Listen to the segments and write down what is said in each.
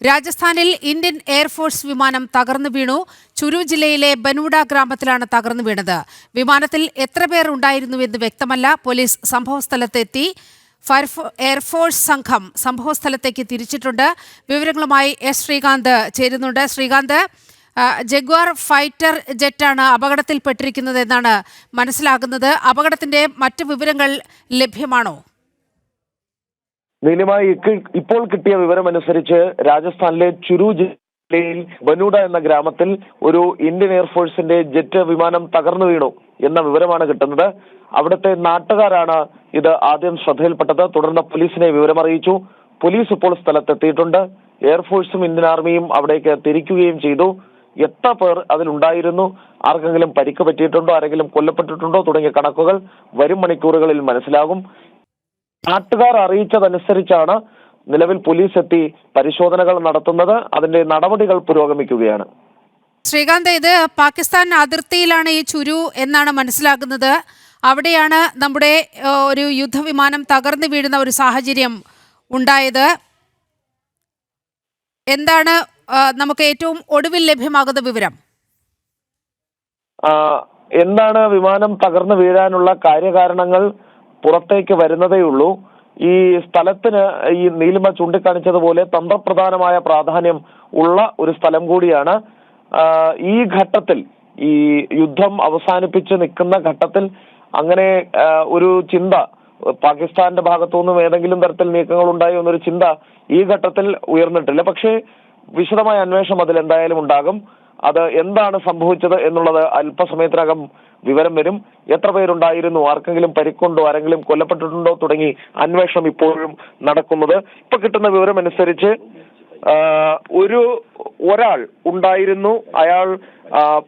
രാജസ്ഥാനിൽ Indian air force വിമാനം തകർന്നു വീണു. ചുരു ജില്ലയിലെ ബനൂഡ ഗ്രാമത്തിലാണ് തകർന്നു വീണത്. വിമാനത്തിൽ എത്ര പേർ ഉണ്ടായിരുന്നുവെന്ന് വ്യക്തമല്ല. പോലീസ് സംഭവസ്ഥലത്തെത്തി. എയർഫോഴ്സ് സംഘം സംഭവസ്ഥലത്തേക്ക് തിരിച്ചിട്ടുണ്ട്. വിവരങ്ങളുമായി എസ് ശ്രീകാന്ത് ചേരുന്നുണ്ട്. ശ്രീകാന്ത്, ജഗ്വാർ ഫൈറ്റർ ജെറ്റാണ് അപകടത്തിൽപ്പെട്ടിരിക്കുന്നത് എന്നാണ് മനസ്സിലാകുന്നത്. അപകടത്തിന്റെ മറ്റു വിവരങ്ങൾ ലഭ്യമാണോ? നീലിമായി ഇപ്പോൾ കിട്ടിയ വിവരമനുസരിച്ച് രാജസ്ഥാനിലെ ചുരു ജില്ലയിൽ ബനൂഡ എന്ന ഗ്രാമത്തിൽ ഒരു ഇന്ത്യൻ എയർഫോഴ്സിന്റെ ജെറ്റ് വിമാനം തകർന്നു വീണു എന്ന വിവരമാണ് കിട്ടുന്നത്. അവിടുത്തെ നാട്ടുകാരാണ് ഇത് ആദ്യം ശ്രദ്ധയിൽപ്പെട്ടത്. തുടർന്ന് പോലീസിനെ വിവരമറിയിച്ചു. പോലീസ് ഇപ്പോൾ സ്ഥലത്തെത്തിയിട്ടുണ്ട്. എയർഫോഴ്സും ഇന്ത്യൻ ആർമിയും അവിടേക്ക് തിരിക്കുകയും ചെയ്തു. എത്ര പേർ അതിലുണ്ടായിരുന്നു, ആർക്കെങ്കിലും പരിക്ക് പറ്റിയിട്ടുണ്ടോ, ആരെങ്കിലും കൊല്ലപ്പെട്ടിട്ടുണ്ടോ തുടങ്ങിയ കണക്കുകൾ വരും മണിക്കൂറുകളിൽ മനസ്സിലാകും. നാട്ടുകാർ അറിയിച്ചതനുസരിച്ചാണ് നിലവിൽ പോലീസ് എത്തി പരിശോധനകൾ നടത്തുന്നത്. അതിന്റെ നടപടികൾ പുരോഗമിക്കുകയാണ്. ശ്രീകാന്ത്, ഇത് പാകിസ്ഥാൻ അതിർത്തിയിലാണ് ഈ ചുരു എന്നാണ് മനസ്സിലാക്കുന്നത്. അവിടെയാണ് നമ്മുടെ ഒരു യുദ്ധവിമാനം തകർന്നു വീഴുന്ന ഒരു സാഹചര്യം ഉണ്ടായത്. എന്താണ് നമുക്ക് ഏറ്റവും ഒടുവിൽ ലഭ്യമാകുന്ന വിവരം? എന്താണ് വിമാനം തകർന്നു വീഴാനുള്ള കാര്യകാരണങ്ങൾ പുറത്തേക്ക് വരുന്നതേയുള്ളൂ. ഈ സ്ഥലത്തിന് ഈ നീലിമ ചൂണ്ടിക്കാണിച്ചതുപോലെ തന്ത്രപ്രധാനമായ പ്രാധാന്യം ഉള്ള ഒരു സ്ഥലം കൂടിയാണ്. ഈ ഘട്ടത്തിൽ, ഈ യുദ്ധം അവസാനിപ്പിച്ച് നിൽക്കുന്ന ഘട്ടത്തിൽ അങ്ങനെ ഒരു ചിന്ത പാകിസ്ഥാന്റെ ഭാഗത്തുനിന്നും ഏതെങ്കിലും തരത്തിൽ നീക്കങ്ങൾ ഉണ്ടായി എന്നൊരു ചിന്ത ഈ ഘട്ടത്തിൽ ഉയർന്നിട്ടില്ല. പക്ഷേ വിശദമായ അന്വേഷണം അതിൽ എന്തായാലും ഉണ്ടാകും. അത് എന്താണ് സംഭവിച്ചത് എന്നുള്ളത് അല്പസമയത്തിനകം വിവരം വരും. എത്ര പേരുണ്ടായിരുന്നു, ആർക്കെങ്കിലും പരിക്കുണ്ടോ, ആരെങ്കിലും കൊല്ലപ്പെട്ടിട്ടുണ്ടോ തുടങ്ങി അന്വേഷണം ഇപ്പോഴും നടക്കുന്നത്. ഇപ്പൊ കിട്ടുന്ന വിവരം അനുസരിച്ച് ഒരാൾ ഉണ്ടായിരുന്നു. അയാൾ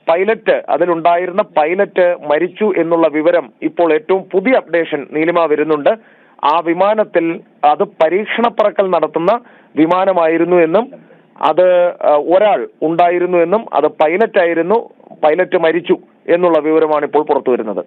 പൈലറ്റ്, അതിലുണ്ടായിരുന്ന പൈലറ്റ് മരിച്ചു എന്നുള്ള വിവരം ഇപ്പോൾ ഏറ്റവും പുതിയ അപ്ഡേഷൻ നീലിമ വരുന്നുണ്ട്. ആ വിമാനത്തിൽ അത് പരീക്ഷണ പറക്കൽ നടത്തുന്ന വിമാനമായിരുന്നു എന്നും അത് ഒരാൾ ഉണ്ടായിരുന്നു എന്നും അത് പൈലറ്റ് ആയിരുന്നു, പൈലറ്റ് മരിച്ചു എന്നുള്ള വിവരമാണ് ഇപ്പോൾ പുറത്തു വരുന്നത്.